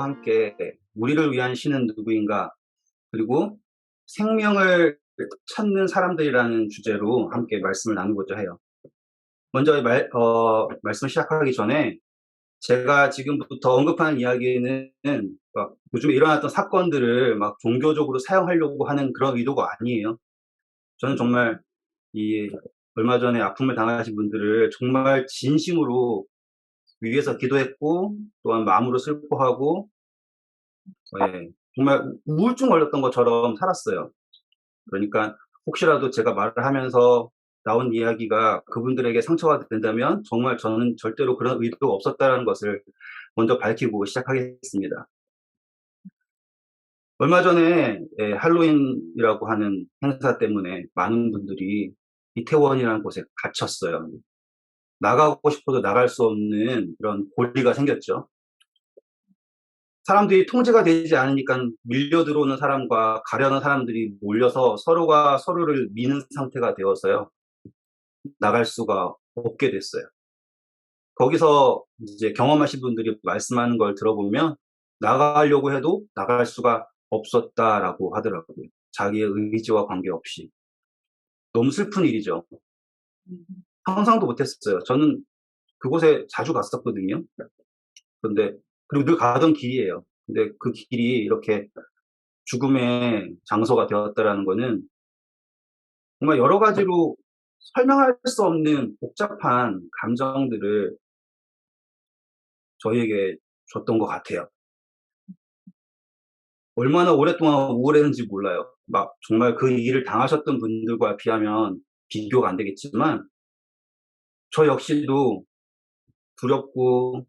함께 우리를 위한 신은 누구인가, 그리고 생명을 찾는 사람들이라는 주제로 함께 말씀을 나누고자 해요. 먼저 말씀 시작하기 전에 제가 지금부터 언급하는 이야기는 막 요즘에 일어났던 사건들을 막 종교적으로 사용하려고 하는 그런 의도가 아니에요. 저는 정말 이 얼마 전에 아픔을 당하신 분들을 정말 진심으로 위해서 기도했고, 또한 마음으로 슬퍼하고, 정말 우울증 걸렸던 것처럼 살았어요. 그러니까 혹시라도 제가 말을 하면서 나온 이야기가 그분들에게 상처가 된다면 정말 저는 절대로 그런 의도가 없었다는 것을 먼저 밝히고 시작하겠습니다. 얼마 전에 할로윈이라고 하는 행사 때문에 많은 분들이 이태원이라는 곳에 갇혔어요. 나가고 싶어도 나갈 수 없는 그런 고리가 생겼죠. 사람들이 통제가 되지 않으니까 밀려 들어오는 사람과 가려는 사람들이 몰려서 서로가 서로를 미는 상태가 되어서요. 나갈 수가 없게 됐어요. 거기서 이제 경험하신 분들이 말씀하는 걸 들어보면 나가려고 해도 나갈 수가 없었다라고 하더라고요. 자기의 의지와 관계없이. 너무 슬픈 일이죠. 상상도 못했어요. 저는 그곳에 자주 갔었거든요. 그런데 그리고 늘 가던 길이에요. 근데 그 길이 이렇게 죽음의 장소가 되었다라는 거는 정말 여러 가지로 설명할 수 없는 복잡한 감정들을 저희에게 줬던 것 같아요. 얼마나 오랫동안 우울했는지 몰라요. 막 정말 그 일을 당하셨던 분들과 비하면 비교가 안 되겠지만 저 역시도 두렵고,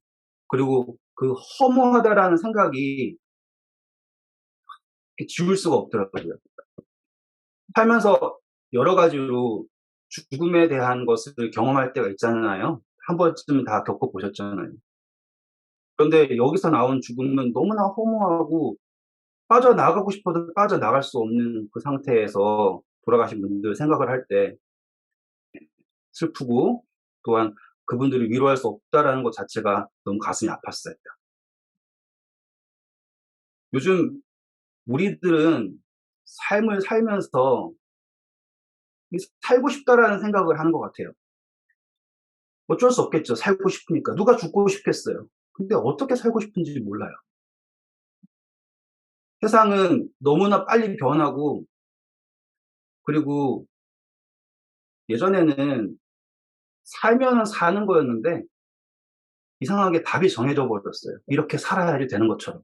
그리고 그 허무하다라는 생각이 지울 수가 없더라고요. 살면서 여러 가지로 죽음에 대한 것을 경험할 때가 있잖아요. 한 번쯤은 다 겪어보셨잖아요. 그런데 여기서 나온 죽음은 너무나 허무하고 빠져나가고 싶어도 빠져나갈 수 없는 그 상태에서 돌아가신 분들 생각을 할 때 슬프고, 또한 그분들을 위로할 수 없다라는 것 자체가 너무 가슴이 아팠어요. 요즘 우리들은 삶을 살면서 살고 싶다라는 생각을 하는 것 같아요. 어쩔 수 없겠죠. 살고 싶으니까. 누가 죽고 싶겠어요. 근데 어떻게 살고 싶은지 몰라요. 세상은 너무나 빨리 변하고, 그리고 예전에는 살면은 사는 거였는데 이상하게 답이 정해져 버렸어요. 이렇게 살아야지 되는 것처럼.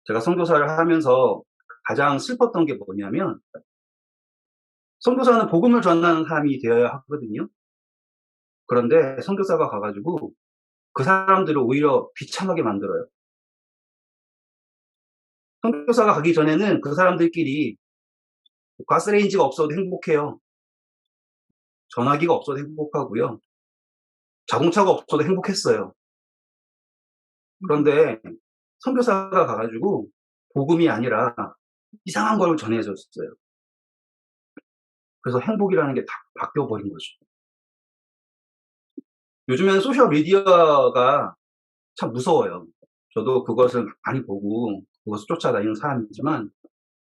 제가 선교사를 하면서 가장 슬펐던 게 뭐냐면, 선교사는 복음을 전하는 사람이 되어야 하거든요. 그런데 선교사가 가 가지고 그 사람들을 오히려 비참하게 만들어요. 선교사가 가기 전에는 그 사람들끼리 가스레인지가 없어도 행복해요. 전화기가 없어도 행복하고요. 자동차가 없어도 행복했어요. 그런데 선교사가 가 가지고 복음이 아니라 이상한 걸 전해 줬어요. 그래서 행복이라는 게 다 바뀌어 버린 거죠. 요즘에는 소셜 미디어가 참 무서워요. 저도 그것을 많이 보고 그것을 쫓아다니는 사람이지만,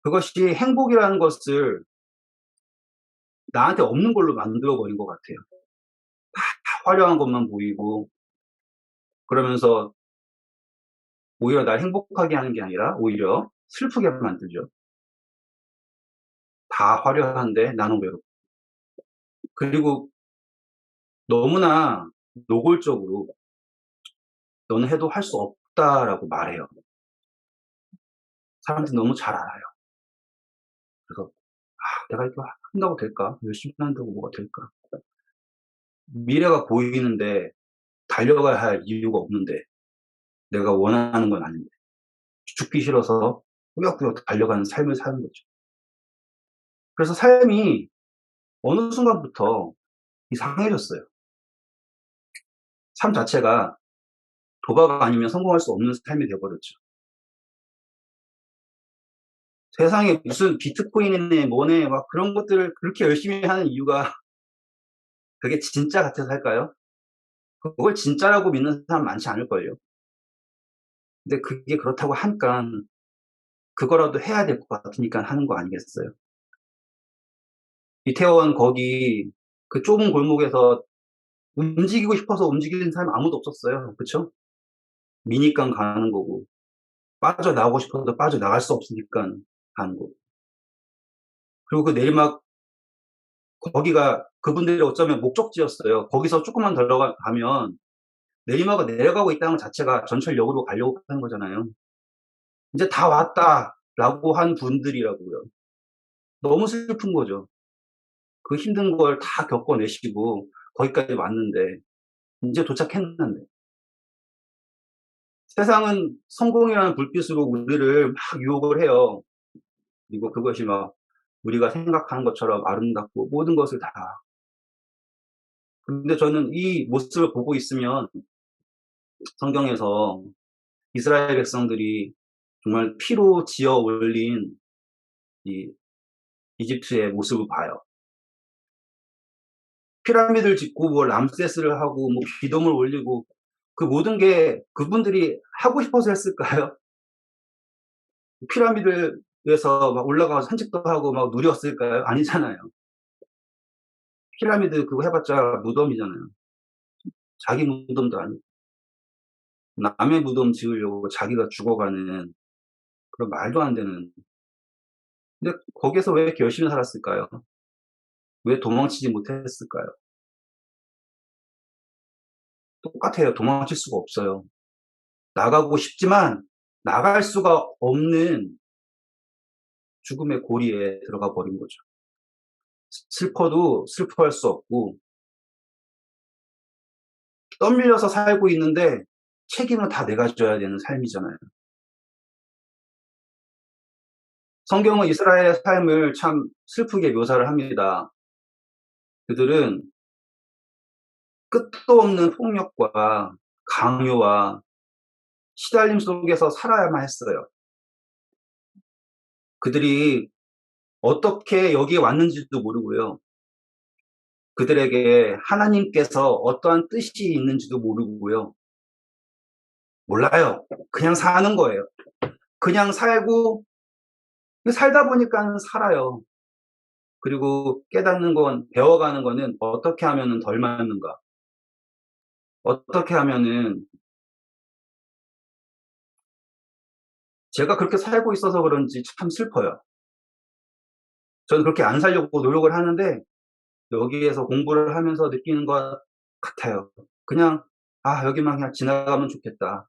그것이 행복이라는 것을 나한테 없는 걸로 만들어 버린 것 같아요. 다 화려한 것만 보이고, 그러면서 오히려 날 행복하게 하는 게 아니라 오히려 슬프게 만들죠. 다 화려한데 나는 외롭고. 그리고 너무나 노골적으로 "너는 해도 할 수 없다."라고 말해요. 사람들이 너무 잘 알아요. 그래서 '아 내가 이거 한다고 될까? 열심히 한다고 뭐가 될까?' 미래가 보이는데 달려가야 할 이유가 없는데, 내가 원하는 건 아닌데 죽기 싫어서 꾸역꾸역 달려가는 삶을 사는 거죠. 그래서 삶이 어느 순간부터 이상해졌어요. 삶 자체가 도박 아니면 성공할 수 없는 삶이 되어 버렸죠. 세상에 무슨 비트코인이네 뭐네 막 그런 것들을 그렇게 열심히 하는 이유가 그게 진짜 같아서 할까요? 그걸 진짜라고 믿는 사람 많지 않을걸요. 근데 그게 그렇다고 하니까 그거라도 해야 될 것 같으니까 하는 거 아니겠어요? 이태원 거기 그 좁은 골목에서 움직이고 싶어서 움직이는 사람이 아무도 없었어요. 그쵸? 미니까 가는 거고, 빠져나오고 싶어도 빠져나갈 수 없으니까 가는 거고. 그리고 그 내리막, 거기가 그분들이 어쩌면 목적지였어요. 거기서 조금만 더 가면 내리막을 내려가고 있다는 것 자체가 전철역으로 가려고 하는 거잖아요. 이제 다 왔다라고 한 분들이라고요. 너무 슬픈 거죠. 그 힘든 걸 다 겪어내시고 거기까지 왔는데, 이제 도착했는데. 세상은 성공이라는 불빛으로 우리를 막 유혹을 해요. 그리고 그것이 막 우리가 생각하는 것처럼 아름답고 모든 것을 다. 근데 저는 이 모습을 보고 있으면 성경에서 이스라엘 백성들이 정말 피로 지어 올린 이 이집트의 모습을 봐요. 피라미드를 짓고 뭐 람세스를 하고 뭐 기둥을 올리고 그 모든 게 그분들이 하고 싶어서 했을까요? 피라미드 위에서 막 올라가서 산책도 하고 막 누렸을까요? 아니잖아요. 피라미드 그거 해봤자 무덤이잖아요. 자기 무덤도 아니고 남의 무덤 지으려고 자기가 죽어가는 그런 말도 안 되는. 근데 거기서 왜 이렇게 열심히 살았을까요? 왜 도망치지 못했을까요? 똑같아요. 도망칠 수가 없어요. 나가고 싶지만 나갈 수가 없는 죽음의 고리에 들어가 버린 거죠. 슬퍼도 슬퍼할 수 없고 떠밀려서 살고 있는데 책임은 다 내가 져야 되는 삶이잖아요. 성경은 이스라엘의 삶을 참 슬프게 묘사를 합니다. 그들은 끝도 없는 폭력과 강요와 시달림 속에서 살아야만 했어요. 그들이 어떻게 여기에 왔는지도 모르고요. 그들에게 하나님께서 어떠한 뜻이 있는지도 모르고요. 몰라요. 그냥 사는 거예요. 그냥 살고 살다 보니까 살아요. 그리고 깨닫는 건, 배워가는 거는 어떻게 하면은 덜 맞는가? 어떻게 하면은, 제가 그렇게 살고 있어서 그런지 참 슬퍼요. 저는 그렇게 안 살려고 노력을 하는데 여기에서 공부를 하면서 느끼는 것 같아요. 그냥 '아 여기만 그냥 지나가면 좋겠다.'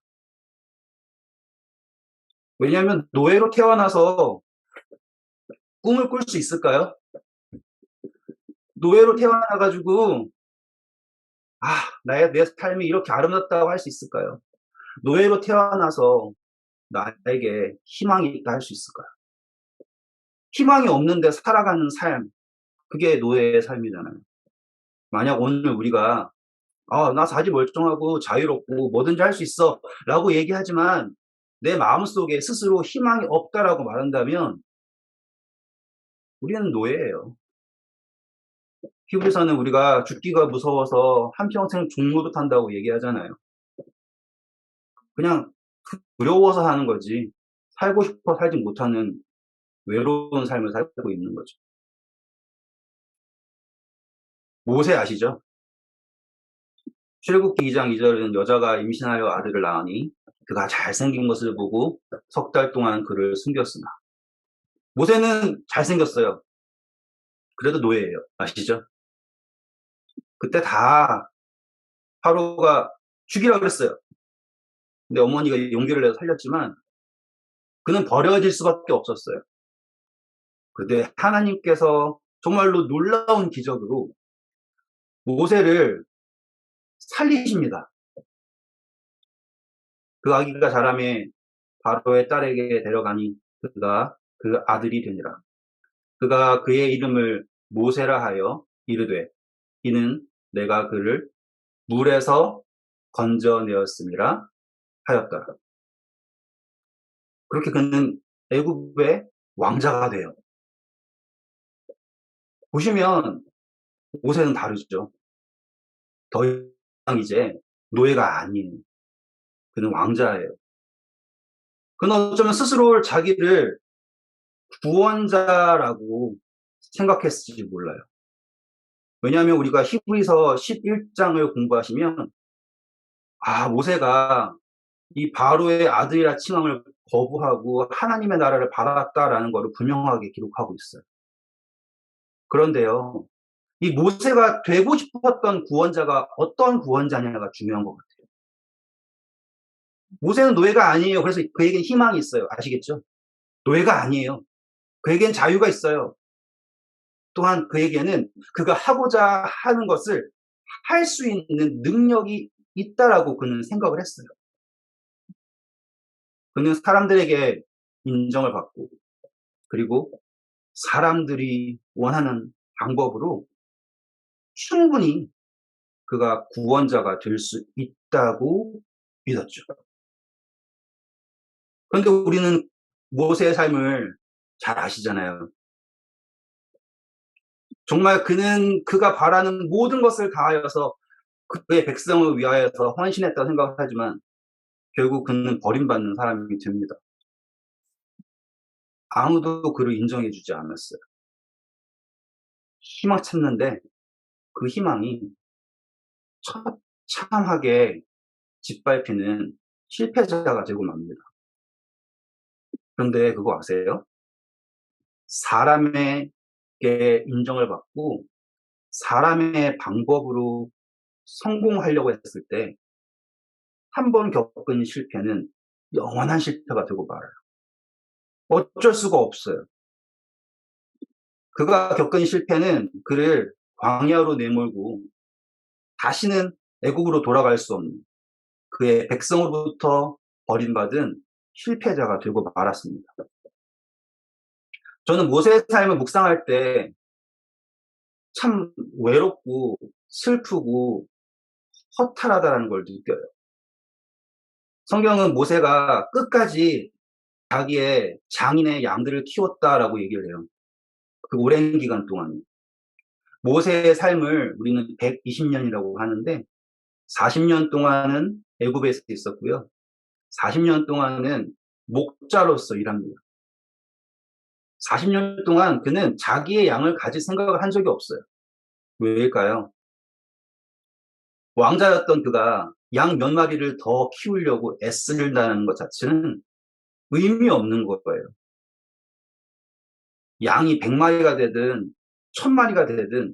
왜냐하면 노예로 태어나서 꿈을 꿀 수 있을까요? 노예로 태어나 가지고 '아 나의 내 삶이 이렇게 아름답다고 할 수 있을까요?' 노예로 태어나서 '나에게 희망이 있다.' 할 수 있을까요? 희망이 없는데 살아가는 삶, 그게 노예의 삶이잖아요. 만약 오늘 우리가 "아 나 자지 멀쩡하고 자유롭고 뭐든지 할 수 있어."라고 얘기하지만 내 마음속에 스스로 "희망이 없다."라고 말한다면 우리는 노예예요. 히브리서는 우리가 죽기가 무서워서 한평생 종노릇 한다고 얘기하잖아요. 그냥 두려워서 사는 거지 살고 싶어 살지 못하는 외로운 삶을 살고 있는 거죠. 모세 아시죠? 출애굽기 2장 2 절은 여자가 임신하여 아들을 낳으니 그가 잘생긴 것을 보고 석 달 동안 그를 숨겼으나. 모세는 잘생겼어요. 그래도 노예예요. 아시죠? 그때 다 파로가 죽이라 그랬어요. 근데 어머니가 용기를 내서 살렸지만 그는 버려질 수밖에 없었어요. 근데 하나님께서 정말로 놀라운 기적으로 모세를 살리십니다. 그 아기가 자라매 바로의 딸에게 데려가니 그가 그 아들이 되니라. 그가 그의 이름을 모세라 하여 이르되 이는 내가 그를 물에서 건져내었음이라 하였더라. 그렇게 그는 애굽의 왕자가 돼요. 보시면 모세는 다르죠. 더 이상 이제 노예가 아닌 그는 왕자예요. 그는 어쩌면 스스로 자기를 구원자라고 생각했을지 몰라요. 왜냐하면 우리가 히브리서 11장을 공부하시면 모세가 이 바로의 아들이라 칭함을 거부하고 하나님의 나라를 받았다라는 것을 분명하게 기록하고 있어요. 그런데요, 이 모세가 되고 싶었던 구원자가 어떤 구원자냐가 중요한 것 같아요. 모세는 노예가 아니에요. 그래서 그에겐 희망이 있어요. 아시겠죠? 노예가 아니에요. 그에겐 자유가 있어요. 또한 그에게는 그가 하고자 하는 것을 할 수 있는 능력이 있다라고 그는 생각을 했어요. 그는 사람들에게 인정을 받고, 그리고 사람들이 원하는 방법으로 충분히 그가 구원자가 될 수 있다고 믿었죠. 그런데 우리는 모세의 삶을 잘 아시잖아요. 정말 그는 그가 바라는 모든 것을 다하여서 그의 백성을 위하여서 헌신했다고 생각하지만 결국 그는 버림받는 사람이 됩니다. 아무도 그를 인정해 주지 않았어요. 희망 찾는데 그 희망이 처참하게 짓밟히는 실패자가 되고 맙니다. 그런데 그거 아세요? 사람에게 인정을 받고 사람의 방법으로 성공하려고 했을 때 한 번 겪은 실패는 영원한 실패가 되고 말아요. 어쩔 수가 없어요. 그가 겪은 실패는 그를 광야로 내몰고 다시는 애국으로 돌아갈 수 없는 그의 백성으로부터 버림받은 실패자가 되고 말았습니다. 저는 모세의 삶을 묵상할 때 참 외롭고 슬프고 허탈하다라는 걸 느껴요. 성경은 모세가 끝까지 자기의 장인의 양들을 키웠다라고 얘기를 해요. 그 오랜 기간 동안. 모세의 삶을 우리는 120년이라고 하는데 40년 동안은 애굽에서 있었고요. 40년 동안은 목자로서 일합니다. 40년 동안 그는 자기의 양을 가질 생각을 한 적이 없어요. 왜일까요? 왕자였던 그가 양 몇 마리를 더 키우려고 애쓴다는 것 자체는 의미 없는 거예요. 양이 100마리가 되든 1000마리가 되든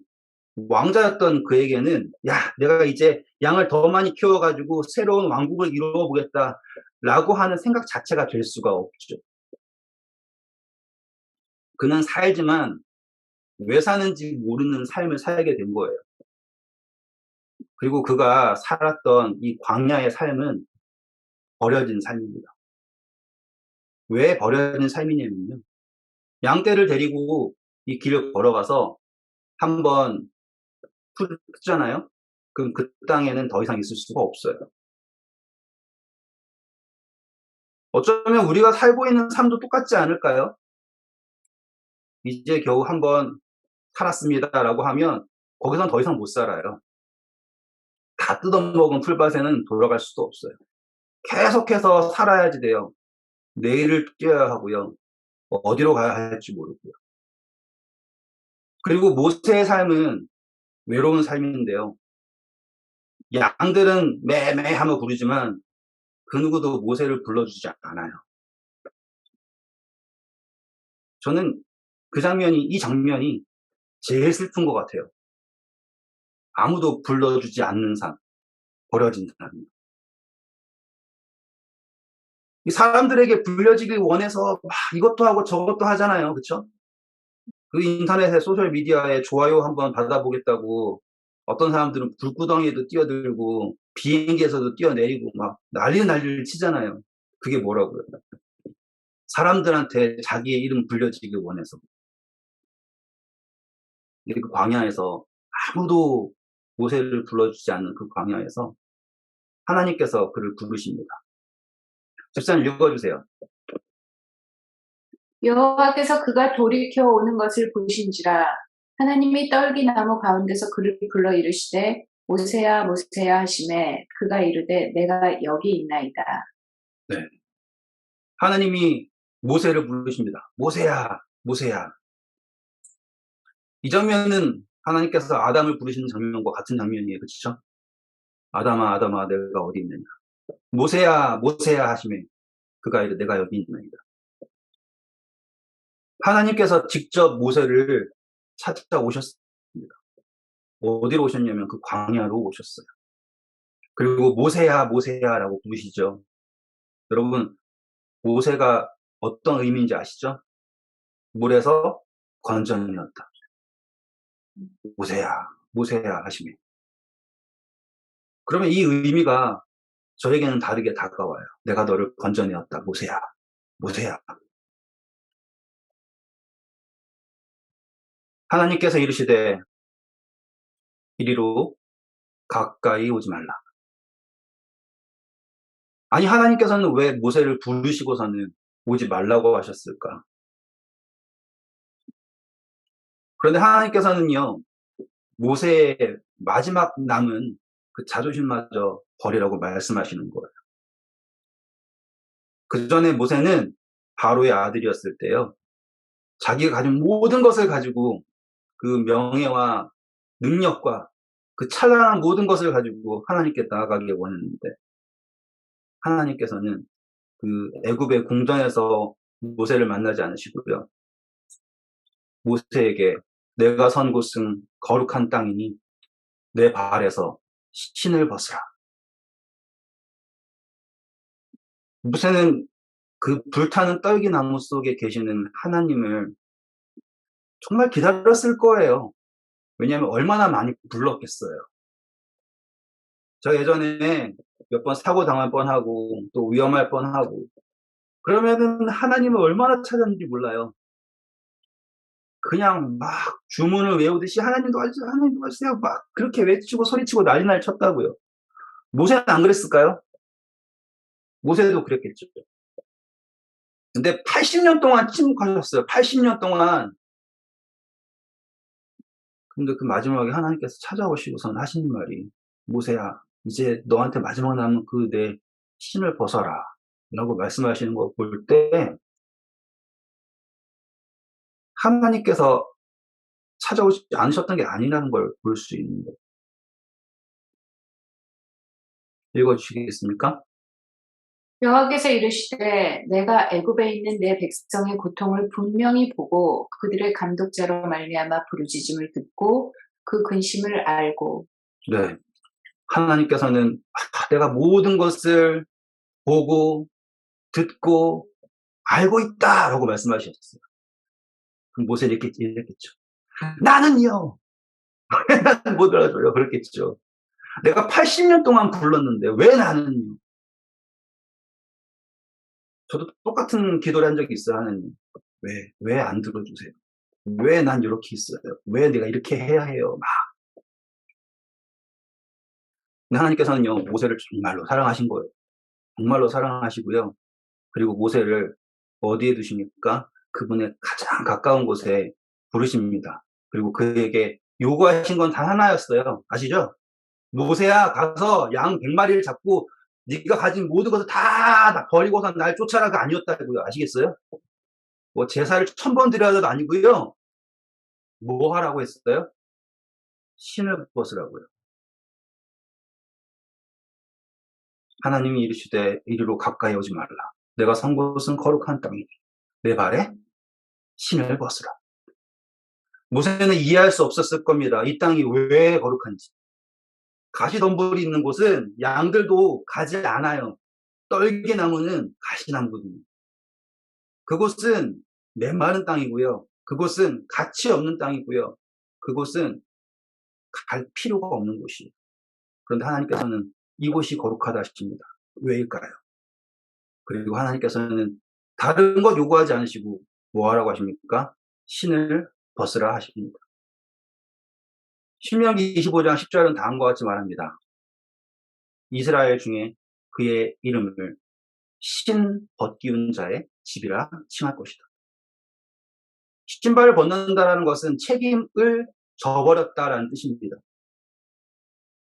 왕자였던 그에게는 내가 이제 양을 더 많이 키워가지고 새로운 왕국을 이루어 보겠다라고 하는 생각 자체가 될 수가 없죠. 그는 살지만 왜 사는지 모르는 삶을 살게 된 거예요. 그리고 그가 살았던 이 광야의 삶은 버려진 삶입니다. 왜 버려진 삶이냐면요. 양떼를 데리고 이 길을 걸어가서 한번 풀잖아요. 그럼 그 땅에는 더 이상 있을 수가 없어요. 어쩌면 우리가 살고 있는 삶도 똑같지 않을까요? 이제 겨우 한번 살았습니다라고 하면 거기선 더 이상 못 살아요. 다 뜯어먹은 풀밭에는 돌아갈 수도 없어요. 계속해서 살아야지 돼요. 내일을 뛰어야 하고요. 어디로 가야 할지 모르고요. 그리고 모세의 삶은 외로운 삶인데요. 양들은 매매 하며 부르지만 그 누구도 모세를 불러주지 않아요. 저는 이 장면이 제일 슬픈 것 같아요. 아무도 불러주지 않는 삶, 버려진 삶. 이 사람들에게 불려지길 원해서 막 이것도 하고 저것도 하잖아요. 그쵸? 그 인터넷에 소셜 미디어에 좋아요 한번 받아보겠다고 어떤 사람들은 불구덩이에도 뛰어들고 비행기에서도 뛰어내리고 막 난리를 치잖아요. 그게 뭐라고요? 사람들한테 자기의 이름 불려지길 원해서. 근데 그 광야에서 아무도 모세를 불러주지 않는 그 광야에서 하나님께서 그를 부르십니다. 집사님 읽어주세요. 여호와께서 그가 돌이켜 오는 것을 보신지라 하나님이 떨기나무 가운데서 그를 불러 이르시되 모세야 모세야 하시매 그가 이르되 내가 여기 있나이다. 네. 하나님이 모세를 부르십니다. 모세야, 모세야. 이 장면은 하나님께서 아담을 부르시는 장면과 같은 장면이에요. 그렇죠? 아담아, 아담아, 내가 어디 있느냐. 모세야, 모세야 하시면 그가 이르 내가 여기 있나이다. 하나님께서 직접 모세를 찾아오셨습니다. 어디로 오셨냐면 그 광야로 오셨어요. 그리고 모세야, 모세야라고 부르시죠. 여러분, 모세가 어떤 의미인지 아시죠? 물에서 건져내었다. 모세야, 모세야 하시면. 그러면 이 의미가 저에게는 다르게 다가와요. 내가 너를 건져내었다. 모세야, 모세야. 하나님께서 이르시되 이리로 가까이 오지 말라. 아니, 하나님께서는 왜 모세를 부르시고서는 오지 말라고 하셨을까? 그런데 하나님께서는요, 모세의 마지막 남은 그 자존심마저 버리라고 말씀하시는 거예요. 그 전에 모세는 바로의 아들이었을 때요, 자기가 가진 모든 것을 가지고 그 명예와 능력과 그 찬란한 모든 것을 가지고 하나님께 나아가길 원했는데, 하나님께서는 그 애굽의 궁전에서 모세를 만나지 않으시고요, 모세에게 내가 선 곳은 거룩한 땅이니 내 발에서 신을 벗으라. 모세는 그 불타는 떨기나무 속에 계시는 하나님을 정말 기다렸을 거예요. 왜냐하면 얼마나 많이 불렀겠어요. 저 예전에 몇 번 사고 당할 뻔하고 또 위험할 뻔하고 그러면은 하나님을 얼마나 찾았는지 몰라요. 그냥 막 주문을 외우듯이 하나님 도와주세요, 하나님 도와주세요 막 그렇게 외치고 소리치고 난리날 쳤다고요. 모세는 안 그랬을까요? 모세도 그랬겠죠. 근데 80년 동안 침묵하셨어요. 80년 동안. 근데 그 마지막에 하나님께서 찾아오시고선 하시는 말이 모세야, 이제 너한테 마지막 남은 그 내 신을 벗어라 라고 말씀하시는 거 볼 때 하나님께서 찾아오지 않으셨던 게 아니라는 걸 볼 수 있는 거예요. 읽어주시겠습니까? 여호와께서 이르시되 내가 애굽에 있는 내 백성의 고통을 분명히 보고 그들의 감독자로 말미암아 부르짖음을 듣고 그 근심을 알고. 네. 하나님께서는 내가 모든 것을 보고 듣고 알고 있다라고 말씀하셨어요. 그럼 모세는 이랬겠죠. 나는요. 나는 못 알아줘요. 그렇겠죠. 내가 80년 동안 불렀는데 왜 나는요? 저도 똑같은 기도를 한 적이 있어요. 하나님. 왜 안 들어주세요? 왜 난 이렇게 있어요? 왜 내가 이렇게 해야 해요? 막. 근데 하나님께서는요, 모세를 정말로 사랑하신 거예요. 정말로 사랑하시고요. 그리고 모세를 어디에 두십니까? 그분의 가장 가까운 곳에 부르십니다. 그리고 그에게 요구하신 건 단 하나였어요. 아시죠? 모세야, 가서 양 100마리를 잡고 네가 가진 모든 것을 다 버리고서 날 쫓아라가 아니었다고요. 아시겠어요? 뭐 제사를 1000번 드려야도 아니고요. 뭐 하라고 했어요? 신을 벗으라고요. 하나님이 이르시되 이리로 가까이 오지 말라. 내가 선 곳은 거룩한 땅이니 내 발에 신을 벗으라. 모세는 이해할 수 없었을 겁니다. 이 땅이 왜 거룩한지. 가시덤불이 있는 곳은 양들도 가지 않아요. 떨기나무는 가시나무거든요. 그곳은 메마른 땅이고요. 그곳은 가치 없는 땅이고요. 그곳은 갈 필요가 없는 곳이에요. 그런데 하나님께서는 이곳이 거룩하다 하십니다. 왜일까요? 그리고 하나님께서는 다른 것 요구하지 않으시고 뭐 하라고 하십니까? 신을 벗으라 하십니다. 신명기 25장 10절은 다음과 같이 말합니다. 이스라엘 중에 그의 이름을 신 벗기운 자의 집이라 칭할 것이다. 신발을 벗는다라는 것은 책임을 져버렸다라는 뜻입니다.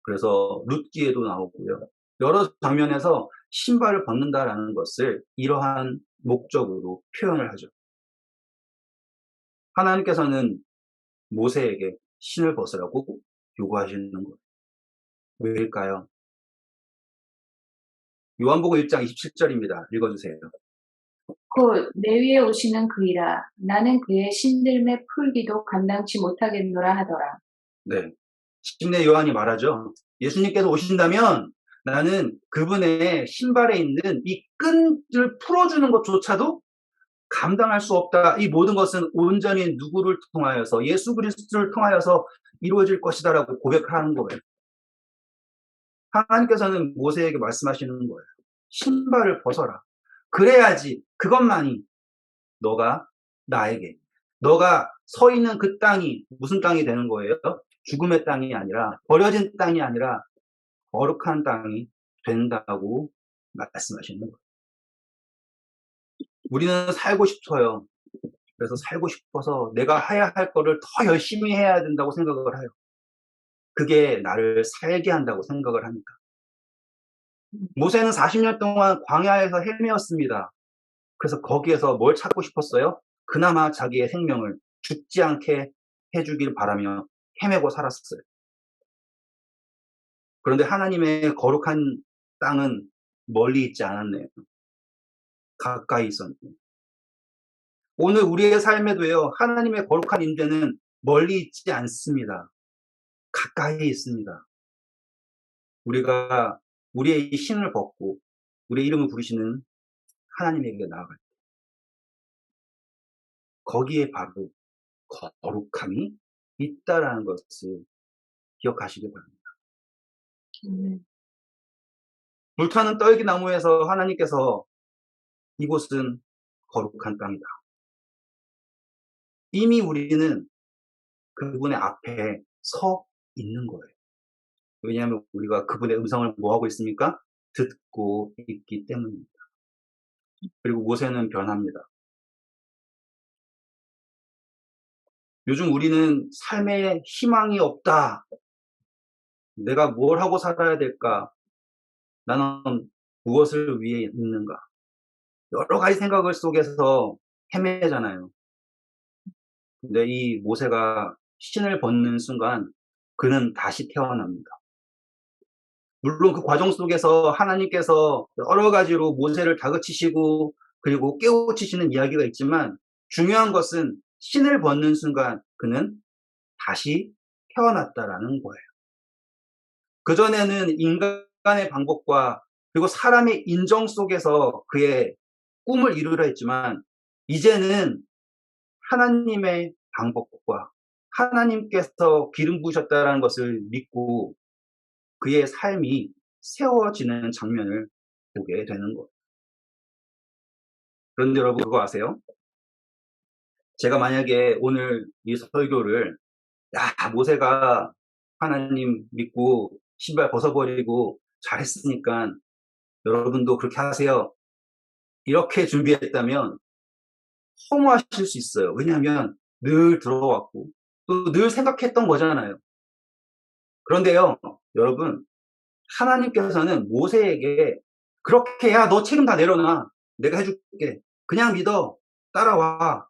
그래서 룻기에도 나오고요. 여러 장면에서 신발을 벗는다라는 것을 이러한 목적으로 표현을 하죠. 하나님께서는 모세에게 신을 벗으라고 요구하시는 거예요. 왜일까요? 요한복음 1장 27절입니다. 읽어주세요. 곧 내 위에 오시는 그이라 나는 그의 신들매 풀기도 감당치 못하겠노라 하더라. 네. 십내 요한이 말하죠. 예수님께서 오신다면 나는 그분의 신발에 있는 이 끈을 풀어주는 것조차도 감당할 수 없다. 이 모든 것은 온전히 누구를 통하여서 예수 그리스도를 통하여서 이루어질 것이다라고 고백하는 거예요. 하나님께서는 모세에게 말씀하시는 거예요. 신발을 벗어라. 그래야지 그것만이 너가 나에게 너가 서 있는 그 땅이 무슨 땅이 되는 거예요? 죽음의 땅이 아니라 버려진 땅이 아니라 거룩한 땅이 된다고 말씀하시는 거예요. 우리는 살고 싶어요. 그래서 살고 싶어서 내가 해야 할 거를 더 열심히 해야 된다고 생각을 해요. 그게 나를 살게 한다고 생각을 하니까. 모세는 40년 동안 광야에서 헤매었습니다. 그래서 거기에서 뭘 찾고 싶었어요? 그나마 자기의 생명을 죽지 않게 해주길 바라며 헤매고 살았어요. 그런데 하나님의 거룩한 땅은 멀리 있지 않았네요. 가까이 있었네요. 오늘 우리의 삶에도요, 하나님의 거룩한 임재는 멀리 있지 않습니다. 가까이 있습니다. 우리가 우리의 이 신을 벗고 우리의 이름을 부르시는 하나님에게 나아갈 때 거기에 바로 거룩함이 있다라는 것을 기억하시기 바랍니다. 불타는 떨기나무에서 하나님께서 이곳은 거룩한 땅이다. 이미 우리는 그분의 앞에 서 있는 거예요. 왜냐하면 우리가 그분의 음성을 뭐하고 있습니까? 듣고 있기 때문입니다. 그리고 모세는 변합니다. 요즘 우리는 삶에 희망이 없다. 내가 뭘 하고 살아야 될까? 나는 무엇을 위해 있는가? 여러 가지 생각을 속에서 헤매잖아요. 근데 이 모세가 신을 벗는 순간 그는 다시 태어납니다. 물론 그 과정 속에서 하나님께서 여러 가지로 모세를 다그치시고 그리고 깨우치시는 이야기가 있지만 중요한 것은 신을 벗는 순간 그는 다시 태어났다라는 거예요. 그전에는 인간의 방법과 그리고 사람의 인정 속에서 그의 꿈을 이루려 했지만 이제는 하나님의 방법과 하나님께서 기름 부으셨다라는 것을 믿고 그의 삶이 세워지는 장면을 보게 되는 거예요. 그런데 여러분 그거 아세요? 제가 만약에 오늘 이 설교를 모세가 하나님 믿고 신발 벗어버리고 잘했으니까 여러분도 그렇게 하세요. 이렇게 준비했다면 허무하실 수 있어요. 왜냐하면 늘 들어왔고 또 늘 생각했던 거잖아요. 그런데요, 여러분, 하나님께서는 모세에게 그렇게 야, 너 책임 다 내려놔. 내가 해줄게. 그냥 믿어. 따라와.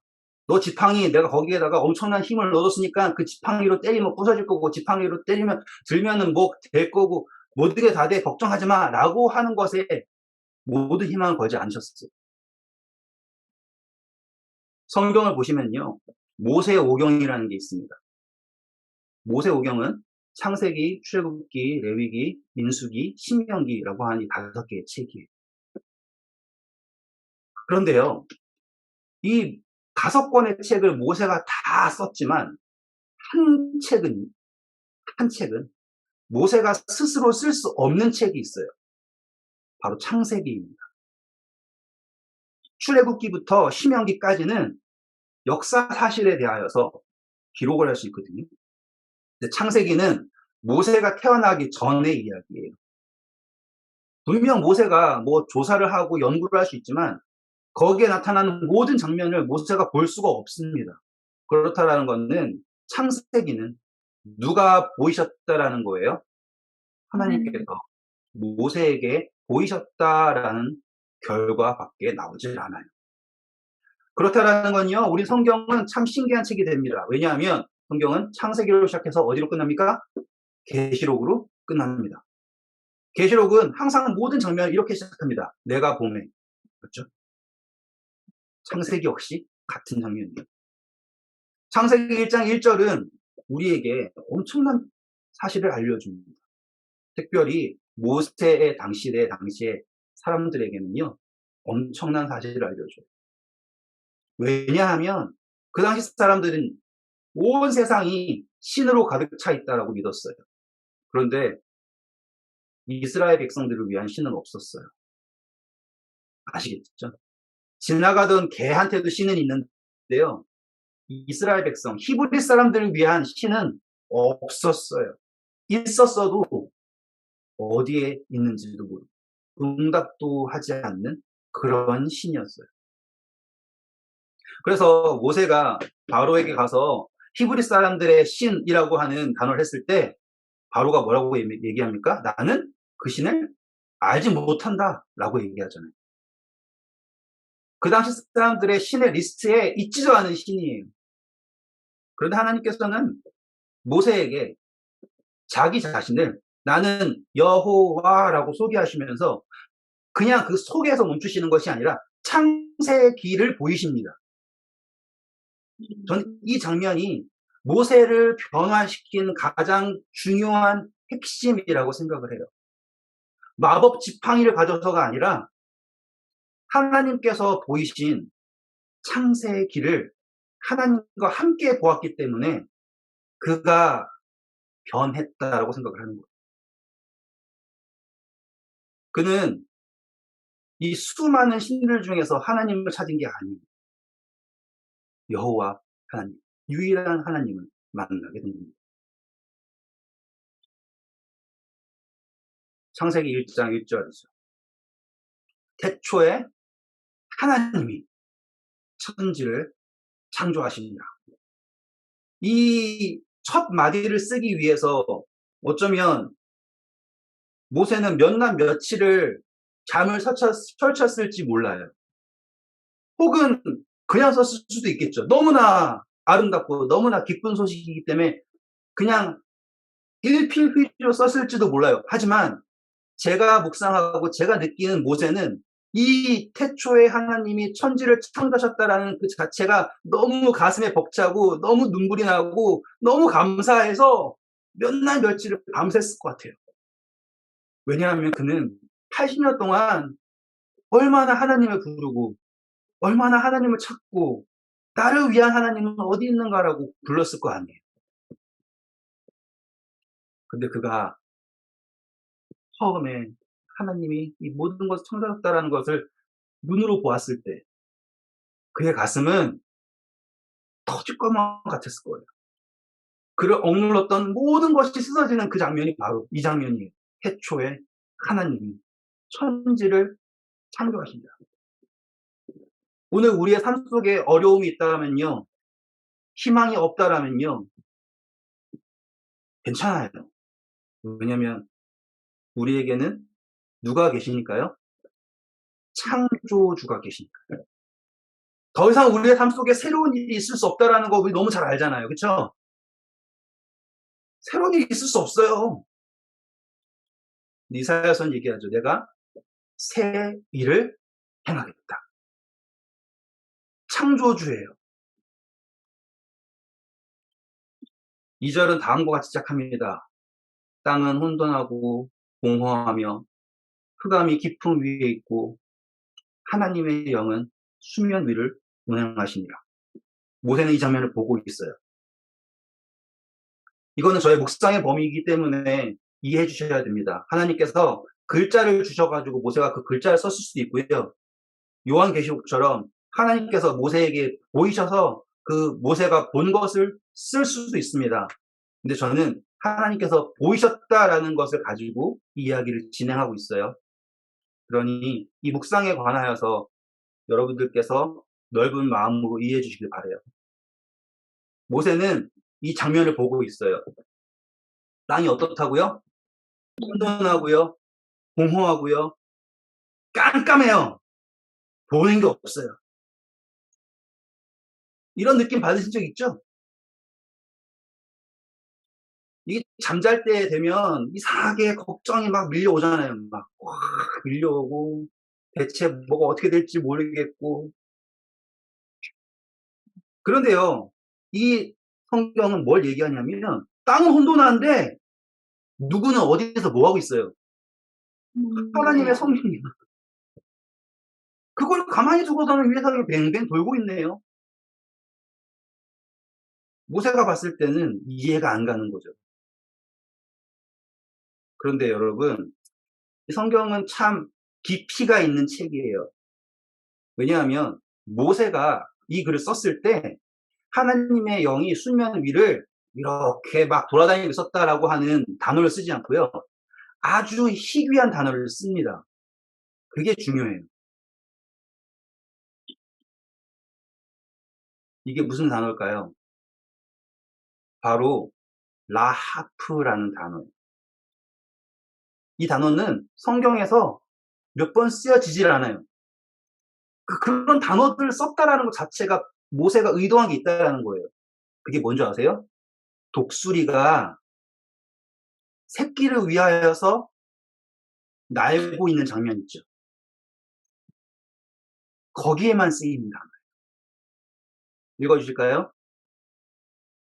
너 지팡이 내가 거기에다가 엄청난 힘을 넣어줬으니까 그 지팡이로 때리면 부서질 거고 지팡이로 때리면 들면은 뭐 될 거고 모든 게 다 돼. 걱정하지 마. 라고 하는 것에 모든 희망을 걸지 않으셨어요. 성경을 보시면요. 모세오경이라는 게 있습니다. 모세오경은 창세기, 출애굽기, 레위기, 민수기, 신명기라고 하는 이 5개의 책이에요. 그런데요. 이 5권의 책을 모세가 다 썼지만 한 책은 모세가 스스로 쓸 수 없는 책이 있어요. 바로 창세기입니다. 출애굽기부터 신명기까지는 역사 사실에 대하여서 기록을 할 수 있거든요. 근데 창세기는 모세가 태어나기 전의 이야기예요. 분명 모세가 뭐 조사를 하고 연구를 할 수 있지만 거기에 나타나는 모든 장면을 모세가 볼 수가 없습니다. 그렇다라는 것은 창세기는 누가 보이셨다라는 거예요? 하나님께서 모세에게 보이셨다라는 결과밖에 나오질 않아요. 그렇다라는 건요, 우리 성경은 참 신기한 책이 됩니다. 왜냐하면 성경은 창세기로 시작해서 어디로 끝납니까? 계시록으로 끝납니다. 계시록은 항상 모든 장면을 이렇게 시작합니다. 내가 봄에. 그렇죠? 창세기 역시 같은 장면이에요. 창세기 1장 1절은 우리에게 엄청난 사실을 알려줍니다. 특별히 모세의 당시에 사람들에게는요, 엄청난 사실을 알려줘요. 왜냐하면 그 당시 사람들은 온 세상이 신으로 가득 차 있다라고 믿었어요. 그런데 이스라엘 백성들을 위한 신은 없었어요. 아시겠죠? 지나가던 개한테도 신은 있는데요. 이스라엘 백성, 히브리 사람들을 위한 신은 없었어요. 있었어도 어디에 있는지도 모르고 응답도 하지 않는 그런 신이었어요. 그래서 모세가 바로에게 가서 히브리 사람들의 신이라고 하는 단어를 했을 때 바로가 뭐라고 얘기합니까? 나는 그 신을 알지 못한다 라고 얘기하잖아요. 그 당시 사람들의 신의 리스트에 있지도 않은 신이에요. 그런데 하나님께서는 모세에게 자기 자신을 나는 여호와라고 소개하시면서 그냥 그 속에서 멈추시는 것이 아니라 창세기를 보이십니다. 저는 이 장면이 모세를 변화시킨 가장 중요한 핵심이라고 생각을 해요. 마법 지팡이를 가져서가 아니라 하나님께서 보이신 창세기를 하나님과 함께 보았기 때문에 그가 변했다라고 생각을 하는 거예요. 그는 이 수많은 신들 중에서 하나님을 찾은 게 아니에요. 여호와 하나님, 유일한 하나님을 만나게 된 겁니다. 창세기 1장 1절이죠. 태초에 하나님이 천지를 창조하십니다. 이 첫 마디를 쓰기 위해서 어쩌면 모세는 몇 날 며칠을 잠을 설쳤을지 몰라요. 혹은 그냥 썼을 수도 있겠죠. 너무나 아름답고 너무나 기쁜 소식이기 때문에 그냥 일필휘지로 썼을지도 몰라요. 하지만 제가 묵상하고 제가 느끼는 모세는 이 태초에 하나님이 천지를 창조하셨다라는 그 자체가 너무 가슴에 벅차고 너무 눈물이 나고 너무 감사해서 몇 날 며칠을 밤샜을 것 같아요. 왜냐하면 그는 80년 동안 얼마나 하나님을 부르고 얼마나 하나님을 찾고 나를 위한 하나님은 어디 있는가라고 불렀을 거 아니에요. 근데 그가 처음에 하나님이 이 모든 것을 창조하셨다라는 것을 눈으로 보았을 때 그의 가슴은 터질 것만 같았을 거예요. 그를 억눌렀던 모든 것이 씻어지는 그 장면이 바로 이 장면이에요. 태초에 하나님이 천지를 창조하신다. 오늘 우리의 삶 속에 어려움이 있다면요, 희망이 없다라면요, 괜찮아요. 왜냐하면 우리에게는 누가 계시니까요? 창조주가 계시니까요. 더 이상 우리의 삶 속에 새로운 일이 있을 수 없다라는 거 우리 너무 잘 알잖아요. 그렇죠? 새로운 일이 있을 수 없어요. 이사야서는 얘기하죠. 내가 새 일을 행하겠다. 창조주예요. 2절은 다음과 같이 시작합니다. 땅은 혼돈하고 공허하며 흑암이 깊음 위에 있고 하나님의 영은 수면 위를 운행하시니라. 모세는 이 장면을 보고 있어요. 이거는 저의 묵상의 범위이기 때문에 이해해 주셔야 됩니다. 하나님께서 글자를 주셔가지고 모세가 그 글자를 썼을 수도 있고요. 요한계시록처럼 하나님께서 모세에게 보이셔서 그 모세가 본 것을 쓸 수도 있습니다. 근데 저는 하나님께서 보이셨다라는 것을 가지고 이 이야기를 진행하고 있어요. 그러니 이 묵상에 관하여서 여러분들께서 넓은 마음으로 이해해 주시길 바라요. 모세는 이 장면을 보고 있어요. 땅이 어떻다고요? 혼돈하고요. 공허하고요. 깜깜해요. 보이는 게 없어요. 이런 느낌 받으신 적 있죠? 이게 잠잘 때 되면 이상하게 걱정이 막 밀려오잖아요. 막 밀려오고 대체 뭐가 어떻게 될지 모르겠고. 그런데요, 이 성경은 뭘 얘기하냐면 땅은 혼돈하는데 누구는 어디서 뭐 하고 있어요? 하나님의 네. 성령이 그걸 가만히 두고서는 이 세상에 뱅뱅 돌고 있네요. 모세가 봤을 때는 이해가 안 가는 거죠. 그런데 여러분, 이 성경은 참 깊이가 있는 책이에요. 왜냐하면 모세가 이 글을 썼을 때 하나님의 영이 수면 위를 이렇게 막 돌아다니고 있었다라고 하는 단어를 쓰지 않고요. 아주 희귀한 단어를 씁니다. 그게 중요해요. 이게 무슨 단어일까요? 바로 라하프라는 단어예요. 이 단어는 성경에서 몇 번 쓰여지질 않아요. 그런 단어들을 썼다라는 것 자체가 모세가 의도한 게 있다라는 거예요. 그게 뭔지 아세요? 독수리가 새끼를 위하여서 날고 있는 장면 있죠. 거기에만 쓰입니다. 읽어주실까요?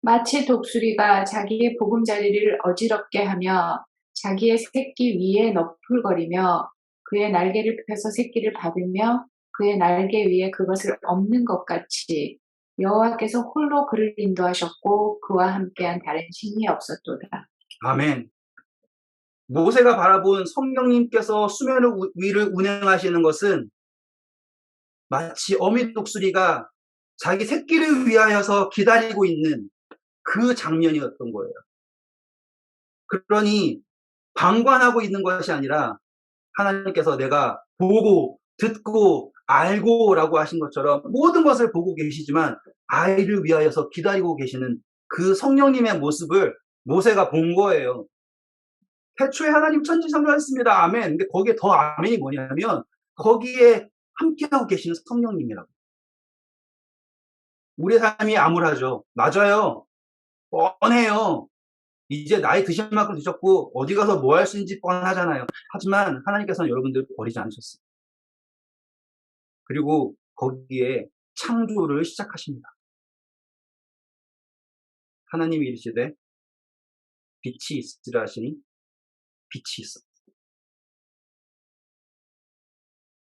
마치 독수리가 자기의 보금자리를 어지럽게 하며 자기의 새끼 위에 너풀거리며 그의 날개를 펴서 새끼를 받으며 그의 날개 위에 그것을 엎는 것 같이 여호와께서 홀로 그를 인도하셨고 그와 함께한 다른 신이 없었도다. 아멘. 모세가 바라본 성령님께서 수면 위를 운행하시는 것은 마치 어미 독수리가 자기 새끼를 위하여서 기다리고 있는 그 장면이었던 거예요. 그러니 방관하고 있는 것이 아니라 하나님께서 내가 보고 듣고 알고라고 하신 것처럼 모든 것을 보고 계시지만 아이를 위하여서 기다리고 계시는 그 성령님의 모습을 모세가 본 거예요. 태초에 하나님 천지창조하셨습니다. 아멘. 근데 거기에 더 아멘이 뭐냐면 거기에 함께하고 계시는 성령님이라고. 우리의 삶이 암울하죠. 맞아요. 뻔해요. 이제 나이 드신 만큼 드셨고 어디 가서 뭐 할 수 있는지 뻔하잖아요. 하지만 하나님께서는 여러분들을 버리지 않으셨어요. 그리고 거기에 창조를 시작하십니다. 하나님이 이르시되 빛이 있으라 하시니 빛이 있어.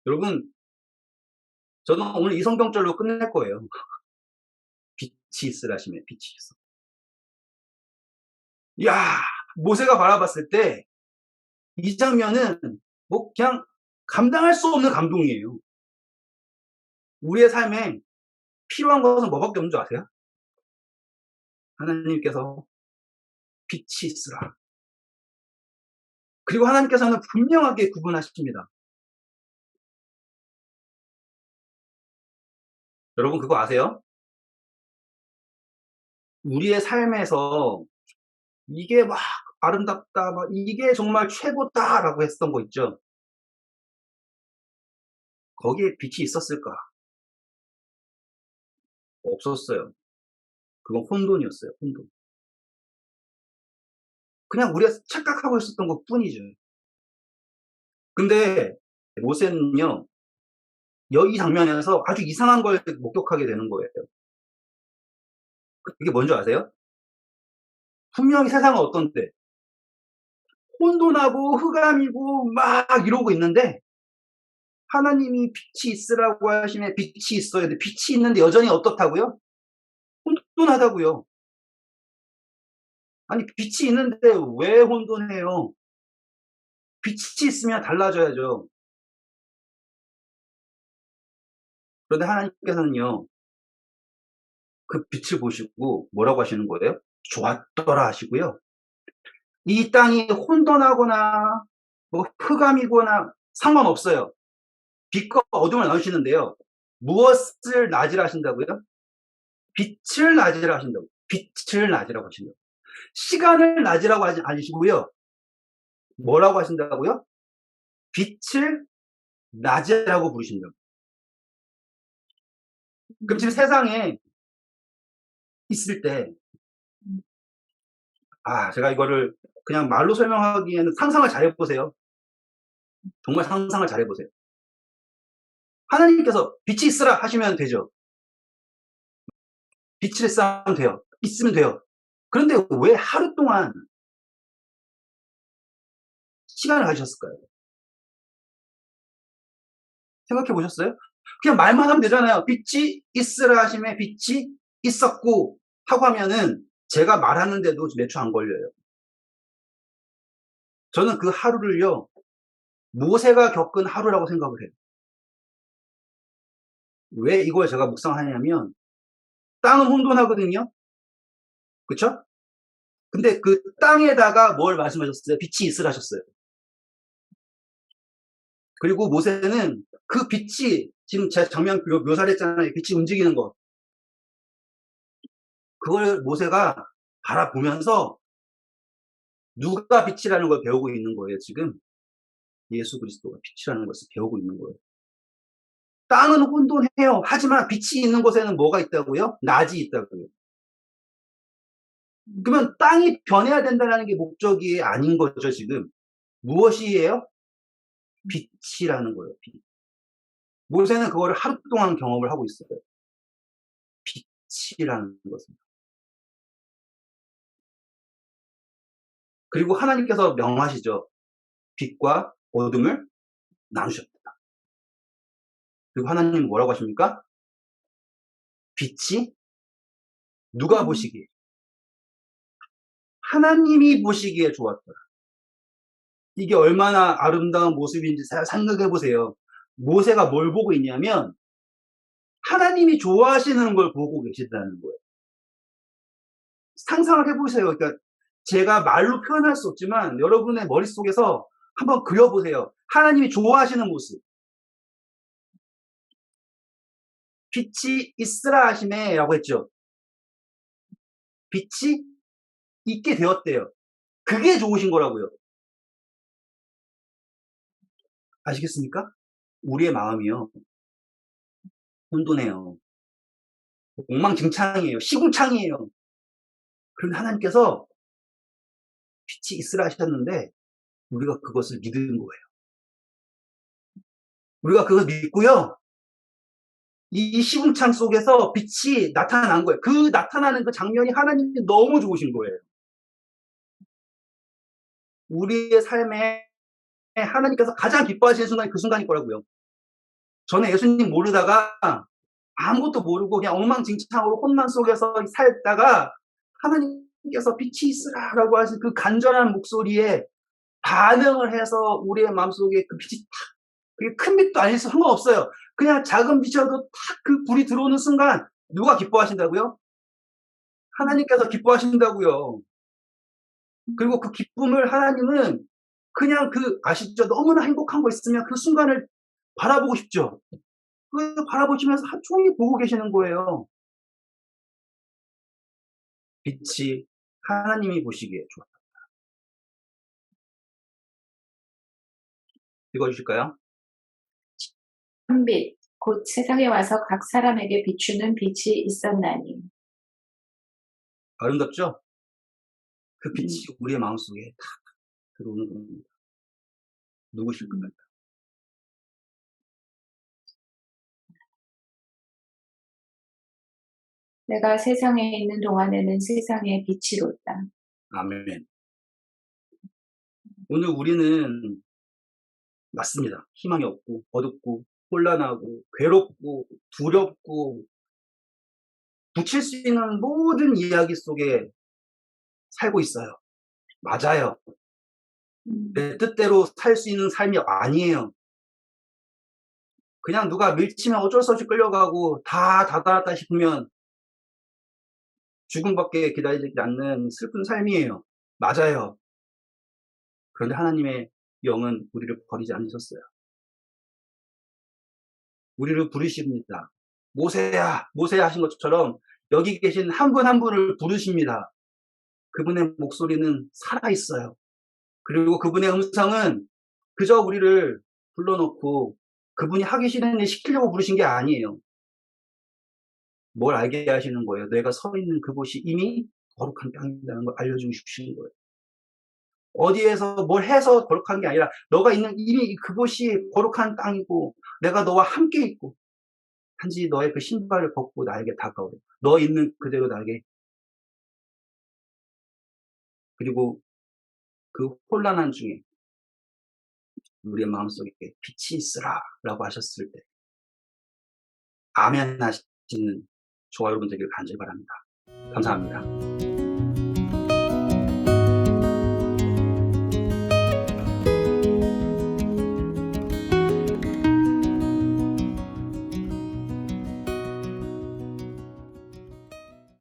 여러분, 저는 오늘 이 성경절로 끝낼 거예요. 빛이 있으라 하시면 빛이 있어. 이야, 모세가 바라봤을 때 이 장면은 뭐 그냥 감당할 수 없는 감동이에요. 우리의 삶에 필요한 것은 뭐밖에 없는 줄 아세요? 하나님께서 빛이 있으라. 그리고 하나님께서는 분명하게 구분하십니다. 여러분 그거 아세요? 우리의 삶에서 이게 막 아름답다, 막 이게 정말 최고다라고 했던 거 있죠? 거기에 빛이 있었을까? 없었어요. 그건 혼돈이었어요, 혼돈. 그냥 우리가 착각하고 있었던 것 뿐이죠. 근데 모세는요, 이 장면에서 아주 이상한 걸 목격하게 되는 거예요. 그게 뭔지 아세요? 분명히 세상은 어떤데? 혼돈하고 흑암이고 막 이러고 있는데 하나님이 빛이 있으라고 하시면 빛이 있어야 돼. 빛이 있는데 여전히 어떻다고요? 혼돈하다고요. 아니 빛이 있는데 왜 혼돈해요? 빛이 있으면 달라져야죠. 그런데 하나님께서는요. 그 빛을 보시고 뭐라고 하시는 거예요? 좋았더라 하시고요. 이 땅이 혼돈하거나 뭐 흑암이거나 상관없어요. 빛과 어둠을 나누시는데요. 무엇을 낮이라 하신다고요? 빛을 낮이라 하신다고. 빛을 낮이라고 하신다고. 시간을 낮이라고 하지 않으시고요. 뭐라고 하신다고요? 빛을 낮이라고 부르신다고. 그럼 지금 세상에 있을 때, 제가 이거를 그냥 말로 설명하기에는 상상을 잘 해보세요. 정말 상상을 잘 해보세요. 하나님께서 빛이 있으라 하시면 되죠. 빛을 쌓으면 돼요. 있으면 돼요. 그런데 왜 하루 동안 시간을 가지셨을까요? 생각해 보셨어요? 그냥 말만 하면 되잖아요. 빛이 있으라 하심에 빛이 있었고 하고 하면은 제가 말하는데도 몇 초 안 걸려요. 저는 그 하루를요, 모세가 겪은 하루라고 생각을 해요. 왜 이걸 제가 묵상하냐면, 땅은 혼돈하거든요? 그쵸? 근데 그 땅에다가 뭘 말씀하셨어요? 빛이 있으라 하셨어요. 그리고 모세는 그 빛이, 지금 제 장면 묘사를 했잖아요. 빛이 움직이는 거. 그걸 모세가 바라보면서 누가 빛이라는 걸 배우고 있는 거예요, 지금. 예수 그리스도가 빛이라는 것을 배우고 있는 거예요. 땅은 혼돈해요. 하지만 빛이 있는 곳에는 뭐가 있다고요? 낮이 있다고요. 그러면 땅이 변해야 된다는 게 목적이 아닌 거죠, 지금. 무엇이에요? 빛이라는 거예요, 빛. 모세는 그거를 하루 동안 경험을 하고 있어요. 빛이라는 것은. 그리고 하나님께서 명하시죠. 빛과 어둠을 나누셨다. 그리고 하나님은 뭐라고 하십니까? 빛이 누가 보시기에? 하나님이 보시기에 좋았더라. 이게 얼마나 아름다운 모습인지 생각해 보세요. 모세가 뭘 보고 있냐면 하나님이 좋아하시는 걸 보고 계시다는 거예요. 상상을 해보세요. 그러니까 제가 말로 표현할 수 없지만 여러분의 머릿속에서 한번 그려보세요. 하나님이 좋아하시는 모습. 빛이 있으라 하심에 라고 했죠. 빛이 있게 되었대요. 그게 좋으신 거라고요. 아시겠습니까? 우리의 마음이요, 혼돈해요. 엉망진창이에요. 시궁창이에요. 그런데 하나님께서 빛이 있으라 하셨는데 우리가 그것을 믿은 거예요. 우리가 그걸 믿고요, 이 시궁창 속에서 빛이 나타난 거예요. 그 나타나는 그 장면이 하나님이 너무 좋으신 거예요. 우리의 삶에 하나님께서 가장 기뻐하시는 순간이 그 순간일 거라고요. 저는 예수님 모르다가 아무것도 모르고 그냥 엉망진창으로 혼란 속에서 살다가 하나님께서 빛이 있으라라고 하신 그 간절한 목소리에 반응을 해서 우리의 마음속에 그 빛이 탁, 그게 큰 빛도 아니어서 상관없어요. 그냥 작은 빛이라도 탁 그 불이 들어오는 순간 누가 기뻐하신다고요? 하나님께서 기뻐하신다고요. 그리고 그 기쁨을 하나님은 그냥 아시죠? 너무나 행복한 거 있으면 그 순간을 바라보고 싶죠. 그 바라보시면서 하루 종일 보고 계시는 거예요. 빛이 하나님이 보시기에 좋아. 읽어주실까요? 한 빛, 곧 세상에 와서 각 사람에게 비추는 빛이 있었나니. 아름답죠? 그 빛이 우리의 마음속에 탁 들어오는 겁니다. 누구실까요? 내가 세상에 있는 동안에는 세상의 빛이로다. 아멘. 오늘 우리는 맞습니다. 희망이 없고 어둡고 혼란하고 괴롭고 두렵고 붙일 수 있는 모든 이야기 속에 살고 있어요. 맞아요. 내 뜻대로 살 수 있는 삶이 아니에요. 그냥 누가 밀치면 어쩔 수 없이 끌려가고 다 닫아놨다 싶으면 죽음밖에 기다리지 않는 슬픈 삶이에요. 맞아요. 그런데 하나님의 영은 우리를 버리지 않으셨어요. 우리를 부르십니다. 모세야, 모세야 하신 것처럼 여기 계신 한 분 한 분을 부르십니다. 그분의 목소리는 살아있어요. 그리고 그분의 음성은 그저 우리를 불러놓고 그분이 하기 싫은 일 시키려고 부르신 게 아니에요. 뭘 알게 하시는 거예요? 내가 서 있는 그곳이 이미 거룩한 땅이라는 걸 알려주고 싶으신 거예요. 어디에서 뭘 해서 거룩한 게 아니라 너가 있는 이미 그곳이 거룩한 땅이고 내가 너와 함께 있고 단지 너의 그 신발을 벗고 나에게 다가오래. 너 있는 그대로 나에게. 그리고 그 혼란한 중에 우리의 마음속에 빛이 있으라라고 하셨을 때 아멘 하시는 저와 여러분 되길 간절히 바랍니다. 감사합니다.